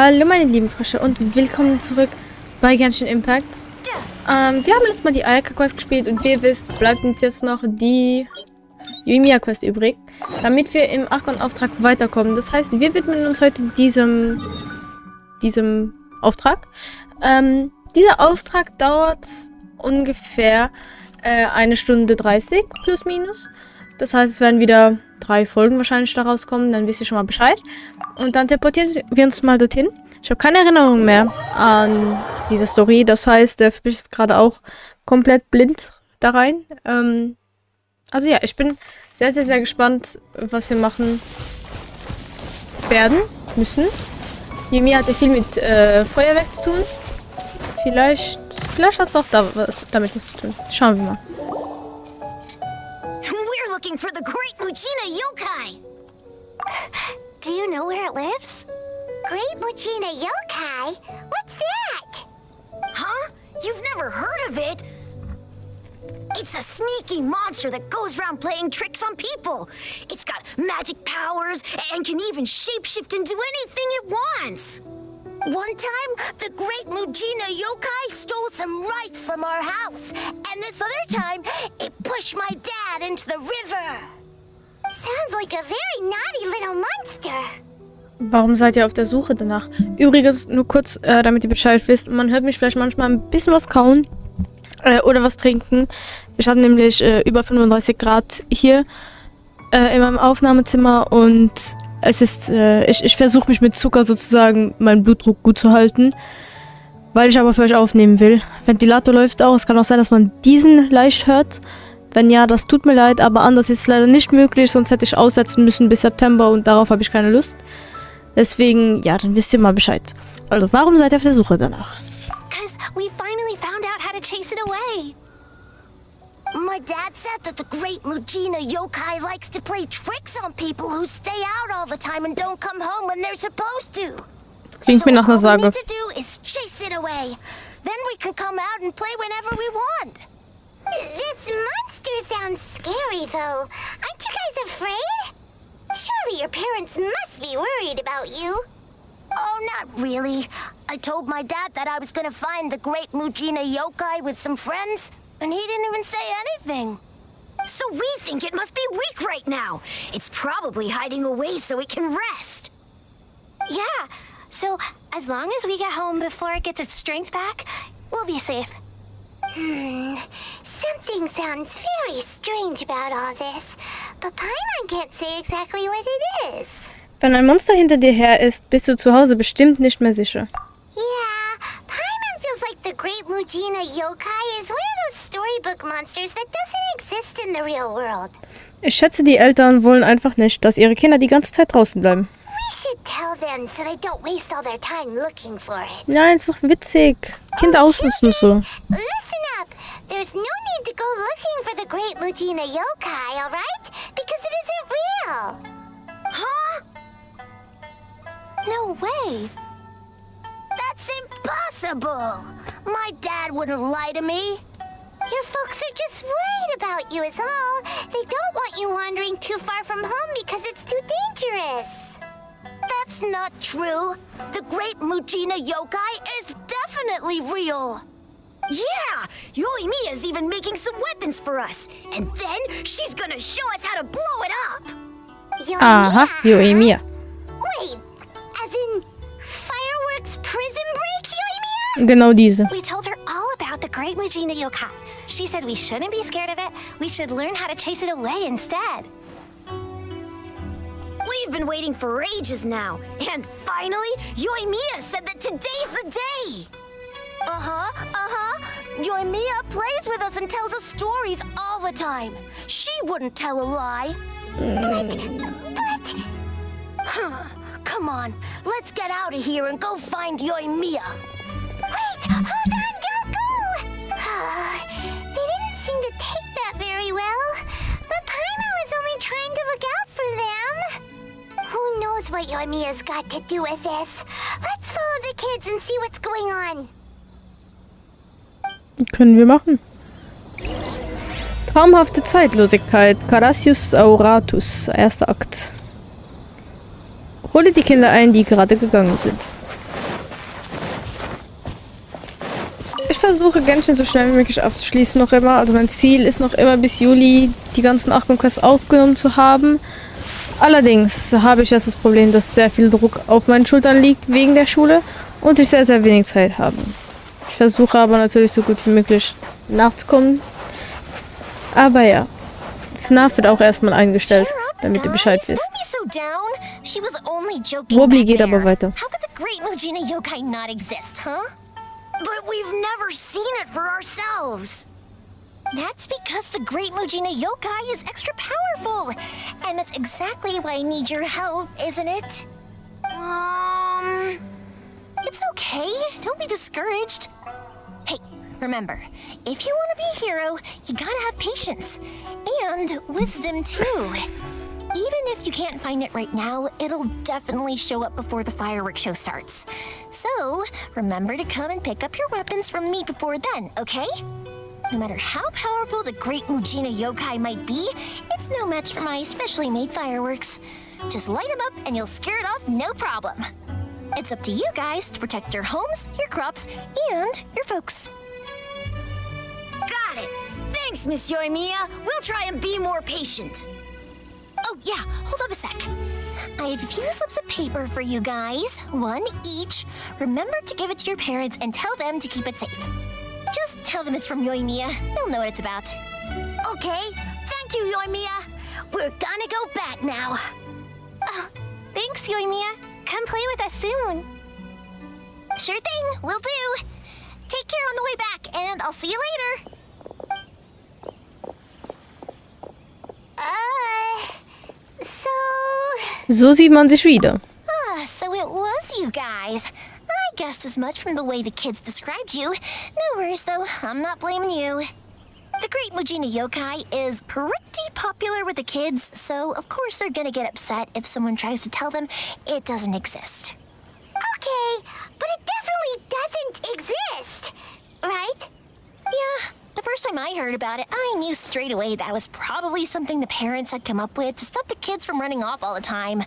Hallo meine lieben Frösche und willkommen zurück bei Genshin Impact. Wir haben letztes Mal die Aether-Quest gespielt und wie ihr wisst, bleibt uns jetzt noch die Yoimiya-Quest übrig, damit wir im Naganoharas weiterkommen. Das heißt, wir widmen uns heute diesem Auftrag. Dieser Auftrag dauert ungefähr 1 Stunde 30 plus minus. Das heißt, es werden wieder 3 Folgen wahrscheinlich daraus kommen, dann wisst ihr schon mal Bescheid. Und dann teleportieren wir uns mal dorthin. Ich habe keine Erinnerung mehr an diese Story, das heißt, der für mich ist gerade auch komplett blind da rein. Also ja, ich bin sehr, sehr, sehr gespannt, was wir machen werden müssen. Yoimiya hat ja viel mit Feuerwerk zu tun. Vielleicht hat es auch damit was zu tun. Schauen wir mal. We're looking for the great Muchina yokai. Do you know where it lives? Great Muchina yokai? What's that? Huh? You've never heard of it? It's a sneaky monster that goes around playing tricks on people. It's got magic powers and can even shapeshift into anything it wants. One time, the great Muchina yokai stole some rice from our house. And this other time, it pushed my dad into the river. Sounds like a very naughty little monster. Warum seid ihr auf der Suche danach? Übrigens, nur kurz, damit ihr Bescheid wisst, man hört mich vielleicht manchmal ein bisschen was kauen oder was trinken. Ich habe nämlich über 35 Grad hier in meinem Aufnahmezimmer und es ist, ich versuche mich mit Zucker sozusagen meinen Blutdruck gut zu halten, weil ich aber für euch aufnehmen will. Ventilator läuft auch, es kann auch sein, dass man diesen leicht hört. Wenn ja, das tut mir leid, aber anders ist es leider nicht möglich, sonst hätte ich aussetzen müssen bis September und darauf habe ich keine Lust. Deswegen, ja, dann wisst ihr mal Bescheid. Also, warum seid ihr auf der Suche danach? Because we finally found out how to chase it away. My dad said that the great Muchina yokai likes to play tricks on people who stay out all the time and don't come home when they're supposed to. Klingt mir nach einer Sage. All we need to do is chase it away. Then we can come out and play whenever we want. This monster sounds scary, though. Aren't you guys afraid? Surely your parents must be worried about you. Oh, not really. I told my dad that I was gonna find the great Muchina yokai with some friends, and he didn't even say anything. So we think it must be weak right now. It's probably hiding away so it can rest. Yeah, so as long as we get home before it gets its strength back, we'll be safe. Something sounds very strange about all this, but Paimon can't say exactly what it is. Wenn ein Monster hinter dir her ist, bist du zu Hause bestimmt nicht mehr sicher. Yeah, Paimon feels like the great Muchina yokai is one of those storybook monsters that doesn't exist in the real world. Ich schätze, die Eltern wollen einfach nicht, dass ihre Kinder die ganze Zeit draußen bleiben. We should tell them so they don't waste all their time looking for it. Nein, ist doch witzig. Kinder ausnutzen und so. Listen up. There's no need to go looking for the great Muchina yokai, alright? Because it isn't real. Huh? No way. That's impossible. My dad wouldn't lie to me. Your folks are just worried about you is all. They don't want you wandering too far from home because it's too dangerous. That's not true. The great Muchina yokai is definitely real. Yeah! Yoimiya's even making some weapons for us. And then she's gonna show us how to blow it up. Aha, Yoimiya. Wait, as in fireworks prison break, Yoimiya? Genau diese. We told her all about the great Muchina yokai. She said we shouldn't be scared of it. We should learn how to chase it away instead. We've been waiting for ages now. And finally, Yoimiya said that today's the day. Yoimiya plays with us and tells us stories all the time. She wouldn't tell a lie. But... Come on, let's get out of here and go find Yoimiya. Wait, hold on, don't go! They didn't seem to take that very well. But Paimon was only trying to look out for them. Who knows what Yoimiya's got to do with this? Let's follow the kids and see what's going on. Können wir machen. Traumhafte Zeitlosigkeit. Cardassius Auratus. Erster Akt. Hole die Kinder ein, die gerade gegangen sind. versuche Genshin so schnell wie möglich abzuschließen noch immer. Also mein Ziel ist noch immer bis Juli die ganzen 8 Quests aufgenommen zu haben. Allerdings habe ich jetzt das Problem, dass sehr viel Druck auf meinen Schultern liegt wegen der Schule und ich sehr, sehr wenig Zeit habe. Ich versuche aber natürlich so gut wie möglich nachzukommen. Aber ja, FNAF wird auch erstmal eingestellt, damit ihr Bescheid wisst. Wobbly geht aber weiter. How could the great Mujina yokai not exist, huh? But we've never seen it for ourselves. That's because the great Mujina yokai is extra powerful. And that's exactly why I need your help, isn't it? It's okay. Don't be discouraged. Hey, remember, if you want to be a hero, you gotta have patience. And wisdom, too. Even if you can't find it right now, it'll definitely show up before the fireworks show starts. So, remember to come and pick up your weapons from me before then, okay? No matter how powerful the great Mujina yokai might be, it's no match for my specially made fireworks. Just light them up and you'll scare it off no problem. It's up to you guys to protect your homes, your crops, and your folks. Got it. Thanks, Miss Yoimiya. We'll try and be more patient. Oh, yeah, hold up a sec. I have a few slips of paper for you guys, one each. Remember to give it to your parents and tell them to keep it safe. Just tell them it's from Yoimiya. They'll know what it's about. Okay, thank you, Yoimiya. We're gonna go back now. Oh, thanks, Yoimiya. Come play with us soon. Sure thing, will do. Take care on the way back, and I'll see you later. So sieht man sich wieder. So it was you guys. I guessed as much from the way the kids described you. No worries, though. I'm not blaming you. The great Mujina yokai is pretty popular with the kids, so of course they're gonna get upset if someone tries to tell them it doesn't exist. Okay, but it definitely doesn't exist, right? Yeah, the first time I heard about it, I knew straight away that was probably something the parents had come up with to stop the kids from running off all the time.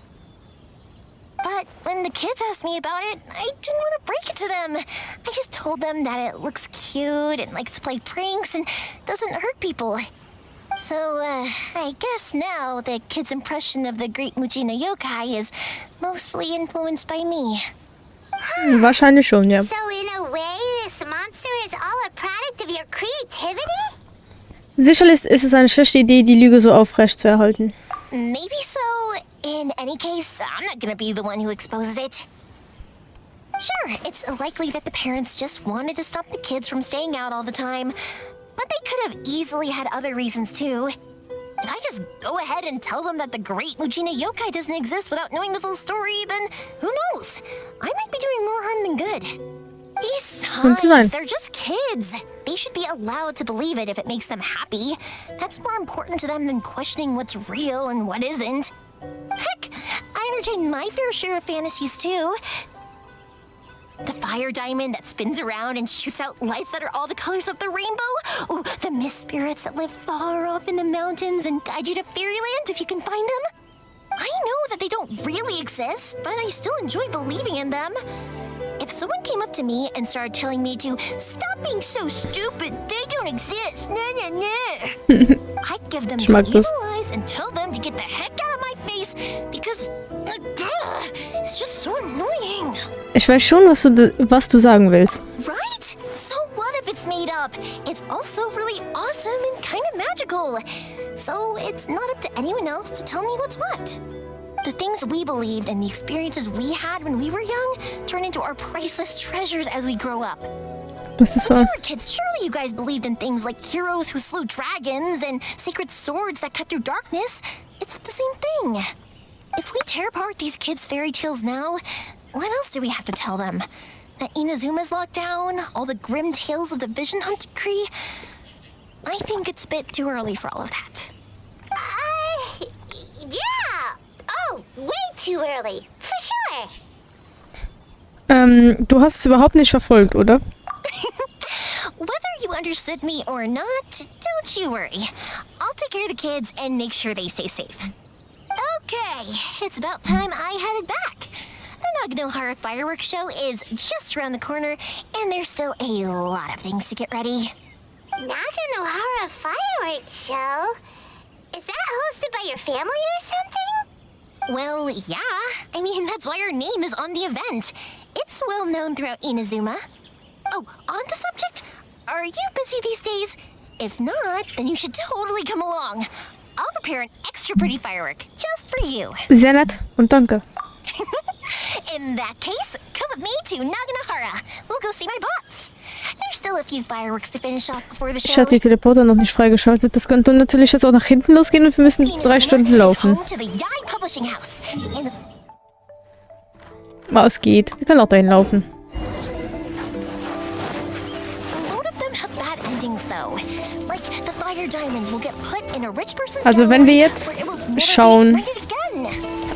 But when the kids asked me about it, I didn't want to break it to them. I just told them that it looks cute and likes to play pranks and doesn't hurt people. So, I guess now the kids' impression of the great Mujina yokai is mostly influenced by me. Wahrscheinlich schon, ja. So in a way, this monster is all a product of your creativity? Sicherlich ist es eine schlechte Idee, die Lüge so aufrecht zu erhalten. Maybe so. In any case, I'm not gonna be the one who exposes it. Sure, it's likely that the parents just wanted to stop the kids from staying out all the time, but they could have easily had other reasons too. If I just go ahead and tell them that the great Mujina yokai doesn't exist without knowing the full story, then who knows? I might be doing more harm than good. Besides, they're just kids. They should be allowed to believe it if it makes them happy. That's more important to them than questioning what's real and what isn't. Heck, I entertain my fair share of fantasies too. The fire diamond that spins around and shoots out lights that are all the colors of the rainbow. Ooh, the mist spirits that live far off in the mountains and guide you to fairyland if you can find them. I know that they don't really exist, but I still enjoy believing in them. If someone came up to me and started telling me to stop being so stupid, they don't exist, I'd give them the evil eyes and tell them to get the heck out of my face because it's just so annoying. Ich weiß schon, was du sagen willst. Right? So what if it's made up? It's also really awesome and kind of magical. So it's not up to anyone else to tell me what's what. The things we believed and the experiences we had when we were young turn into our priceless treasures as we grow up. Das ist When wahr. you were kids, surely you guys believed in things like heroes who slew dragons and sacred swords that cut through darkness. It's the same thing. If we tear apart these kids' fairy tales now, what else do we have to tell them? That Inazuma's locked down, all the grim tales of the Vision Hunt decree? I think it's a bit too early for all of that. Yeah! Oh, way too early, for sure. Du hast es überhaupt nicht verfolgt, oder? Whether you understood me or not, don't you worry. I'll take care of the kids and make sure they stay safe. Okay, it's about time I headed back. The Naganohara fireworks show is just around the corner, and there's still a lot of things to get ready. Naganohara fireworks show? Is that hosted by your family or something? Well, yeah. I mean, that's why our name is on the event. It's well known throughout Inazuma. Oh, on the subject, are you busy these days? If not, then you should totally come along. I'll prepare an extra pretty firework just for you. Sehr nett und danke. In that case, come with me to Naganohara. We'll go see my bots. There's still a few fireworks to finish off before the Ich show. hatte die Teleporter noch nicht freigeschaltet. Das könnte natürlich jetzt auch nach hinten losgehen und wir müssen 3 Stunden laufen. Home to the Yai Publishing House. And Was geht? Wir können auch dahin laufen. a load of them have bad endings, though. Like the fire diamond will get put in a rich person's Also wenn wir jetzt where it will never schauen, be created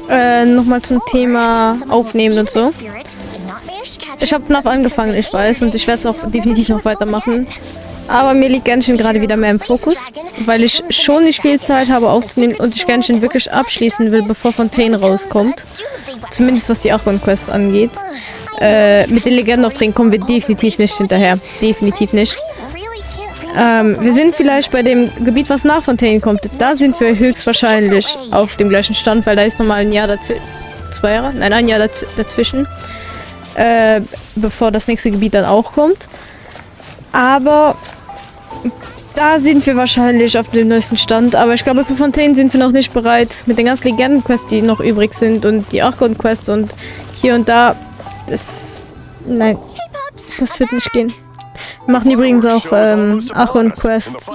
again. nochmal zum Thema Someone will Aufnehmen und see the so. spirit and not manage to catch Ich habe it knapp angefangen, ich weiß, und ich werde es auch definitiv noch weitermachen. Aber mir liegt Genshin gerade wieder mehr im Fokus, weil ich schon nicht viel Zeit habe aufzunehmen und ich Genshin wirklich abschließen will, bevor Fontaine rauskommt. Zumindest was die Archon-Quests angeht. Mit den Legendenaufträgen kommen wir definitiv nicht hinterher. Definitiv nicht. Wir sind vielleicht bei dem Gebiet, was nach Fontaine kommt. Da sind wir höchstwahrscheinlich auf dem gleichen Stand, weil da ist nochmal ein Jahr dazwischen. 2 Jahre? Nein, ein Jahr dazwischen. Bevor das nächste Gebiet dann auch kommt. Aber da sind wir wahrscheinlich auf dem neuesten Stand. Aber ich glaube, für Fontaine sind wir noch nicht bereit. Mit den ganzen Legenden-Quests, die noch übrig sind und die Archon-Quests und hier und da. Nein, das wird nicht gehen. Wir machen übrigens auch Archon-Quests.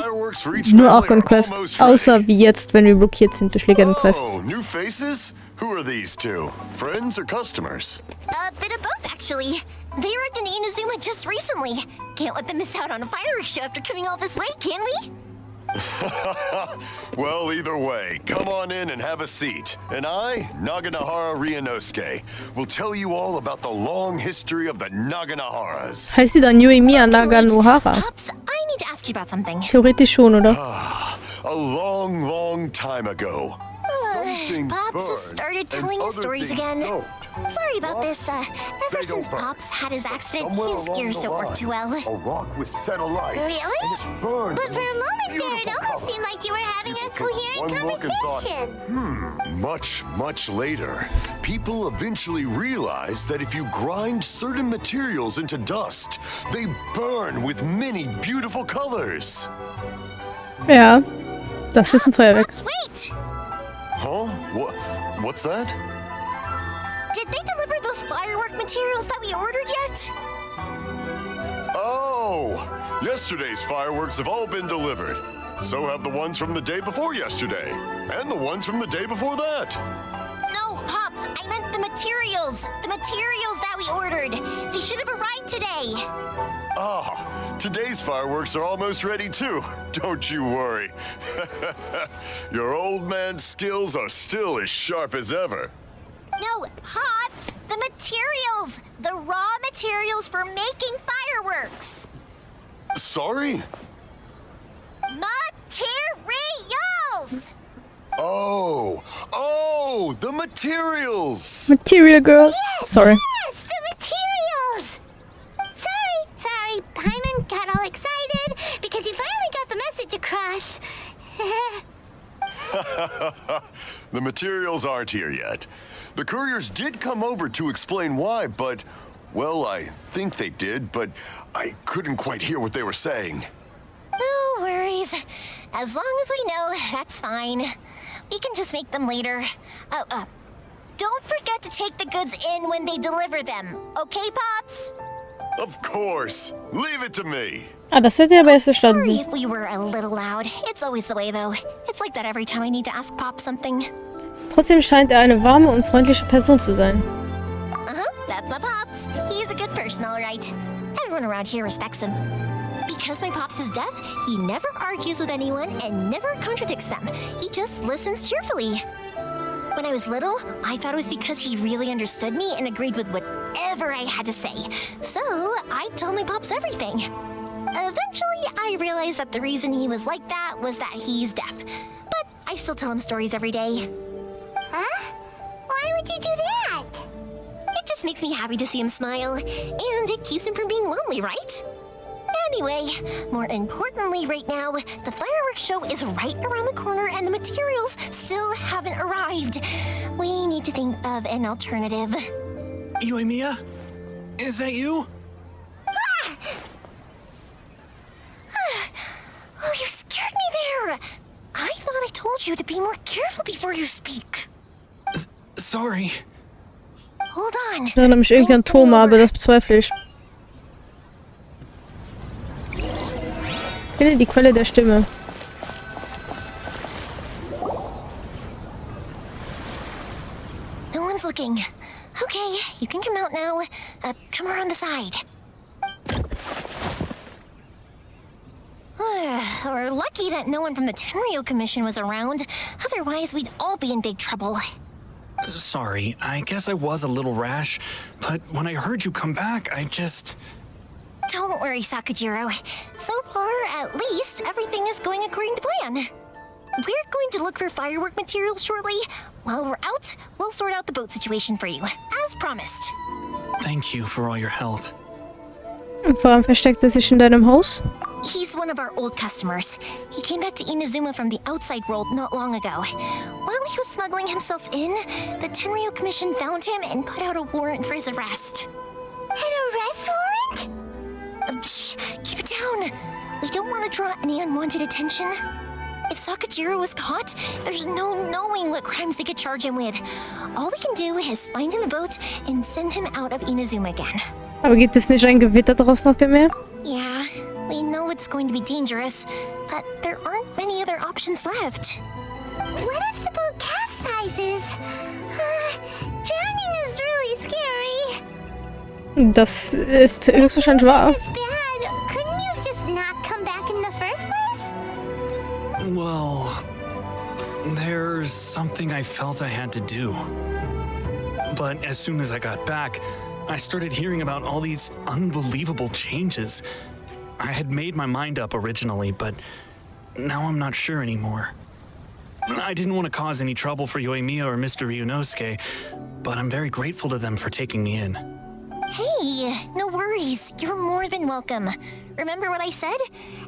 Nur Archon-Quests. Außer wie jetzt, wenn wir blockiert sind durch Legenden-Quests. Oh, new faces? Who are these two? Friends or customers? A bit of both, actually. They arrived in Inazuma just recently. Can't let them miss out on a fireworks show after coming all this way, can we? Well, either way, come on in and have a seat. And I, Naganohara Ryunosuke, will tell you all about the long history of the Naganoharas. Heißt sie dann Yoimiya Naganohara? Pops, I need to ask you about something. Theoretisch schon, oder? A long, long time ago. Pops has started telling his stories again. Sorry about this. Ever since Pops had his accident, his ears don't work too well. A rock was set alight. Really? Burned. But for a moment there, it almost seemed like you were having a coherent conversation. Much later, people eventually realized that if you grind certain materials into dust, they burn with many beautiful colors. Ja, das ist ein Feuerwerk. Pops, wait! Huh? What's that? Did they deliver those firework materials that we ordered yet? Oh! Yesterday's fireworks have all been delivered. So have the ones from the day before yesterday. And the ones from the day before that. No, Pops, I meant the materials. The materials that we ordered. They should have arrived today. Ah, today's fireworks are almost ready too. Don't you worry. Your old man's skills are still as sharp as ever. No, Pops, the materials. The raw materials for making fireworks. Sorry? Materials! Oh, the materials. Material Girl. Sorry. Yes, the materials! Sorry, Paimon got all excited because you finally got the message across. The materials aren't here yet. The couriers did come over to explain why, but, well, I think they did, but I couldn't quite hear what they were saying. No worries. As long as we know, that's fine. We can just make them later. Don't forget to take the goods in when they deliver them. Okay, Pops? Of course. Leave it to me. Ah, das hätte ich aber erst Sorry verstanden. if we were a little loud. It's always the way, though. It's like that every time I need to ask Pop something. Trotzdem scheint er eine warme und freundliche Person zu sein. That's my Pops. He's a good person, all right. Everyone around here respects him. Because my Pops is deaf, he never argues with anyone and never contradicts them. He just listens cheerfully. When I was little, I thought it was because he really understood me and agreed with whatever I had to say. So, I told my Pops everything. Eventually, I realized that the reason he was like that was that he's deaf. But I still tell him stories every day. Huh? Why would you do that? It just makes me happy to see him smile. And it keeps him from being lonely, right? Anyway, more importantly right now, the fireworks show is right around the corner and the materials still haven't arrived. We need to think of an alternative. Yoimiya? Is that you? Oh, you scared me there! I thought I told you to be more careful before you speak. Sorry. Hold on. Ich erinnere mich irgendwie an Thoma, aber das bezweifle ich. Finde die Quelle der Stimme. No one's looking. Okay, you can come out now. Come around the side. We're lucky that no one from the Tenryo Commission was around. Otherwise, we'd all be in big trouble. Sorry, I guess I was a little rash, but when I heard you come back, I just... Don't worry, Sakujiro. So far, at least, everything is going according to plan. We're going to look for firework materials shortly. While we're out, we'll sort out the boat situation for you, as promised. Thank you for all your help. Und warum versteckt er sich in deinem Haus? He's one of our old customers. He came back to Inazuma from the outside world not long ago. While he was smuggling himself in, the Tenryo Commission found him and put out a warrant for his arrest. An arrest warrant? Shh, keep it down. We don't want to draw any unwanted attention. If Sakujiro was caught, there's no knowing what crimes they could charge him with. All we can do is find him a boat and send him out of Inazuma again. Aber gibt es nicht ein Gewitter draußen auf dem Meer? Yeah, we know it's going to be dangerous, but there aren't many other options left. What if the boat capsizes? Drowning is really scary. Das ist höchstwahrscheinlich wahr. It's bad. Couldn't you just not come back in the first place? Well, there's something I felt I had to do. But as soon as I got back, I started hearing about all these unbelievable changes. I had made my mind up originally, but now I'm not sure anymore. I didn't want to cause any trouble for Yoimiya or Mr. Ryunosuke, but I'm very grateful to them for taking me in. Hey, no worries. You're more than welcome. Remember what I said?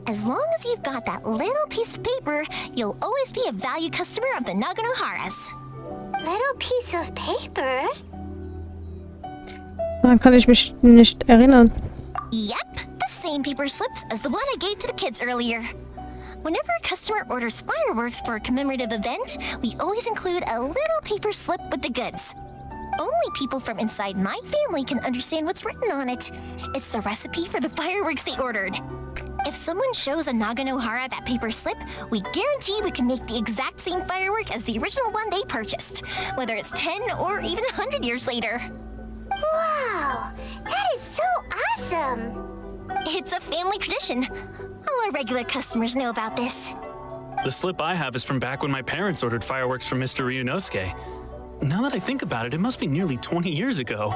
As long as you've got that little piece of paper, you'll always be a valued customer of the Naganoharas. Little piece of paper? Daran kann ich mich nicht erinnern. Yep, the same paper slips as the one I gave to the kids earlier. Whenever a customer orders fireworks for a commemorative event, we always include a little paper slip with the goods. Only people from inside my family can understand what's written on it. It's the recipe for the fireworks they ordered. If someone shows a Naganohara that paper slip, we guarantee we can make the exact same firework as the original one they purchased, whether it's 10 or even 100 years later. Wow, that is so awesome. It's a family tradition. All our regular customers know about this. The slip I have is from back when my parents ordered fireworks from Mr. Ryunosuke. Now that I think about it, it must be nearly 20 years ago.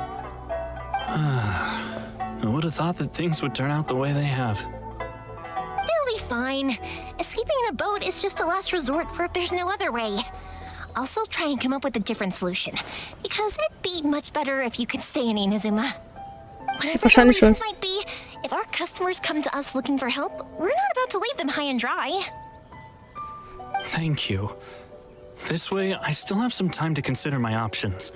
I would have thought that things would turn out the way they have. It'll be fine. Escaping in a boat is just a last resort for if there's no other way. I'll still try and come up with a different solution, because it'd be much better if you could stay in Inazuma. Whatever the reasons might be, if our customers come to us looking for help, we're not about to leave them high and dry. Thank you. This way, I still have some time to consider my options.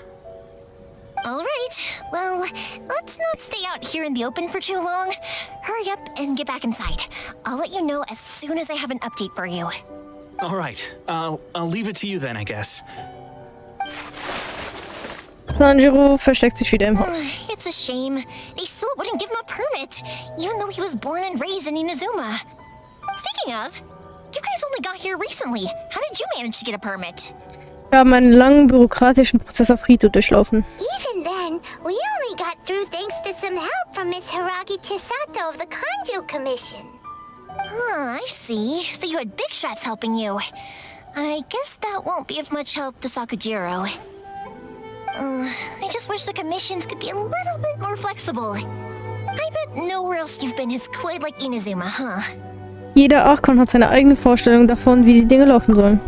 All right, well, let's not stay out here in the open for too long. Hurry up and get back inside. I'll let you know as soon as I have an update for you. All right, I'll leave it to you then, I guess. Sanjiro versteckt sich wieder im Haus. It's a shame. They still wouldn't give him a permit, even though he was born and raised in Inazuma. Speaking of, you guys only got here recently. How did you manage to get a permit? Wir haben einen langen bürokratischen Prozess auf Rito durchlaufen. Even then, we only got through thanks to some help from Miss Hiragi Chisato of the Kanjo Commission. I see. So you had big shots helping you. I guess that won't be of much help to Sakujiro. I just wish the commissions could be a little bit more flexible. I bet nowhere else you've been has quite like Inazuma, huh? Jeder Archon hat seine eigene Vorstellung davon, wie die Dinge laufen sollen.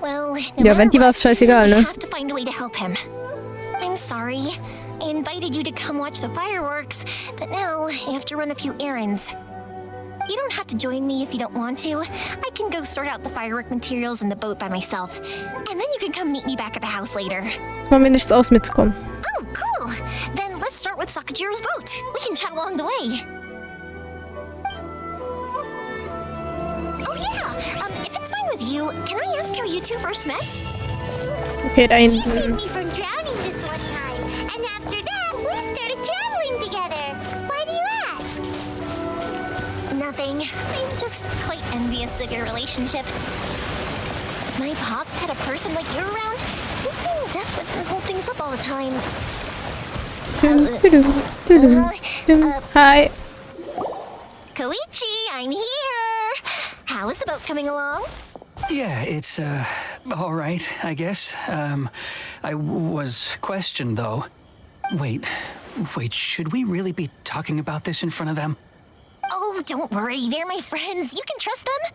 Well, Ja, wenn die war es scheißegal, ne? have to find a way to help him. I'm sorry. invited you to come watch the fireworks, but now I have to run a few errands. You don't have to join me if you don't want to. I can go sort out the firework materials in the boat by myself, and then you can come meet me back at the house later. Es macht mir nichts aus, mitzukommen. Oh, cool! Then let's start with Sakajiro's boat. We can chat along the way. Oh yeah! If it's fine with you, can I ask how you two first met? Okay, da She saved hinten. me from drowning this one time, and after that, we started traveling together. Why do you ask? Nothing. I'm just quite envious of your relationship. If my pops had a person like you around, he's being deaf wouldn't hold things up all the time. Hi. Koichi, I'm here! How is the boat coming along? Yeah, it's, all right, I guess. I was questioned, though. Wait, should we really be talking about this in front of them? Oh, don't worry, they're my friends. You can trust them.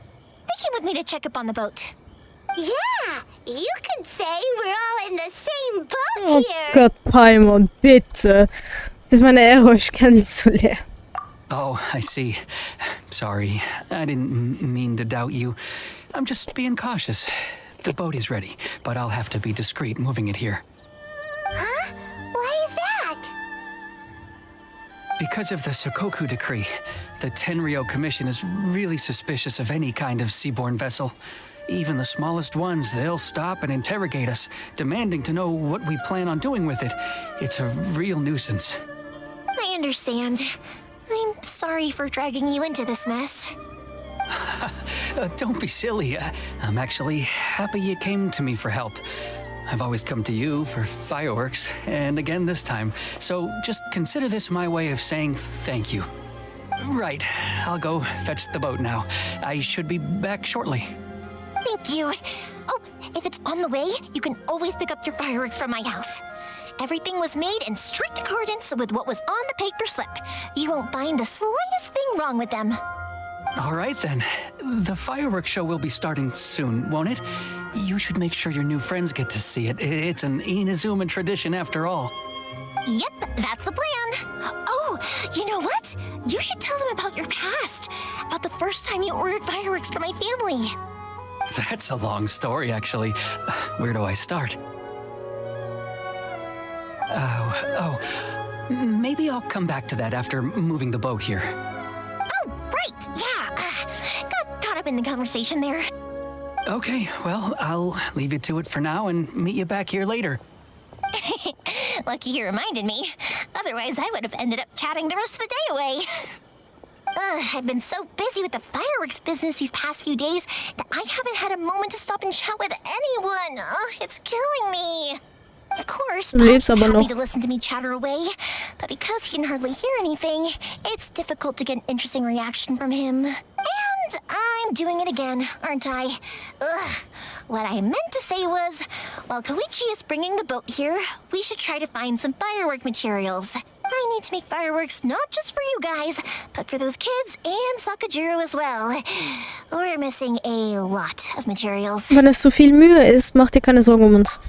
They came with me to check up on the boat. Yeah, you could say we're all in the same boat Oh here. Gott, Paimon, bitte. Das ist meine Ehre, euch kennenzulernen. Oh, I see. Sorry, I didn't mean to doubt you. I'm just being cautious. The boat is ready, but I'll have to be discreet moving it here. Huh? Why is that? Because of the Sokoku decree, the Tenryou Commission is really suspicious of any kind of seaborne vessel. Even the smallest ones, they'll stop and interrogate us, demanding to know what we plan on doing with it. It's a real nuisance. I understand. I'm sorry for dragging you into this mess. Don't be silly. I'm actually happy you came to me for help. I've always come to you for fireworks, and again this time. So just consider this my way of saying thank you. Right, I'll go fetch the boat now. I should be back shortly. Thank you. Oh, if it's on the way, you can always pick up your fireworks from my house. Everything was made in strict accordance with what was on the paper slip. You won't find the slightest thing wrong with them. All right then. The fireworks show will be starting soon, won't it? You should make sure your new friends get to see it. It's an Inazuma tradition after all. Yep, that's the plan. Oh, you know what? You should tell them about your past. About the first time you ordered fireworks for my family. That's a long story, actually. Where do I start? Maybe I'll come back to that after moving the boat here. Oh, right, yeah. Got caught up in the conversation there. Okay, well, I'll leave you to it for now and meet you back here later. Lucky you reminded me. Otherwise, I would have ended up chatting the rest of the day away. I've been so busy with the fireworks business these past few days that I haven't had a moment to stop and chat with anyone. It's killing me. Of course, Pop's happy to listen to me chatter away, but because he can hardly hear anything, it's difficult to get an interesting reaction from him. And I'm doing it again, aren't I? What I meant to say was, while Koichi is bringing the boat here, we should try to find some firework materials. I need to make fireworks not just for you guys, but for those kids and Sakajiro as well. We're missing a lot of materials. Wenn es so viel Mühe ist, macht ihr keine Sorgen um uns.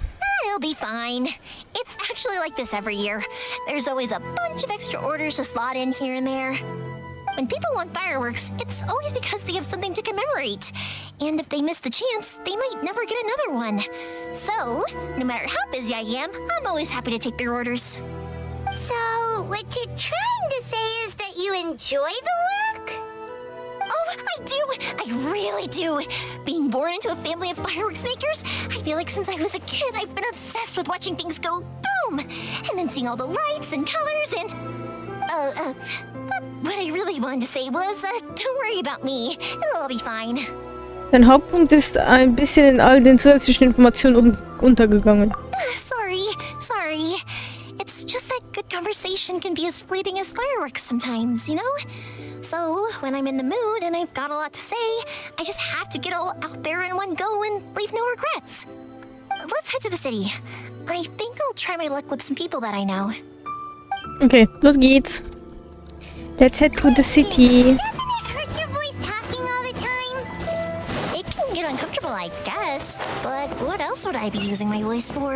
It'll be fine. It's actually like this every year. There's always a bunch of extra orders to slot in here and there. When people want fireworks, it's always because they have something to commemorate. And if they miss the chance, they might never get another one. So, no matter how busy I am, I'm always happy to take their orders. So, what you're trying to say is that you enjoy the work? Oh, I do! I really do! Being born into a family of fireworks makers, I feel like since I was a kid, I've been obsessed with watching things go boom! And then seeing all the lights and colors and... what I really wanted to say was, don't worry about me. It'll all be fine. Dein Hauptpunkt ist ein bisschen in all den zusätzlichen Informationen untergegangen. Sorry. It's just that good conversation can be as fleeting as fireworks sometimes, you know? So, when I'm in the mood and I've got a lot to say, I just have to get all out there in one go and leave no regrets. Let's head to the city. I think I'll try my luck with some people that I know. Okay, los geht's. Let's head to the city. Doesn't it hurt your voice talking all the time? It can cute uncomfortable, I guess. But what else would I be using my voice for?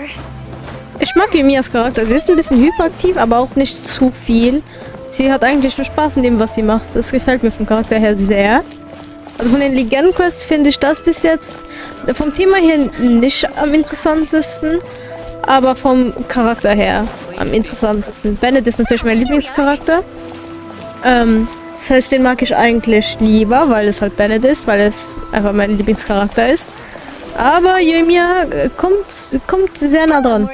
Ich mag Yoimiyas Charakter. Sie ist ein bisschen hyperaktiv, aber auch nicht zu viel. Sie hat eigentlich nur Spaß in dem, was sie macht. Das gefällt mir vom Charakter her sehr. Also von den Legendenquests finde ich das bis jetzt vom Thema her nicht am interessantesten, aber vom Charakter her am interessantesten. Bennett ist natürlich mein Lieblingscharakter. Das heißt, den mag ich eigentlich lieber, weil es halt Bennett ist, weil es einfach mein Lieblingscharakter ist. Aber Yoimiya kommt sehr nah dran.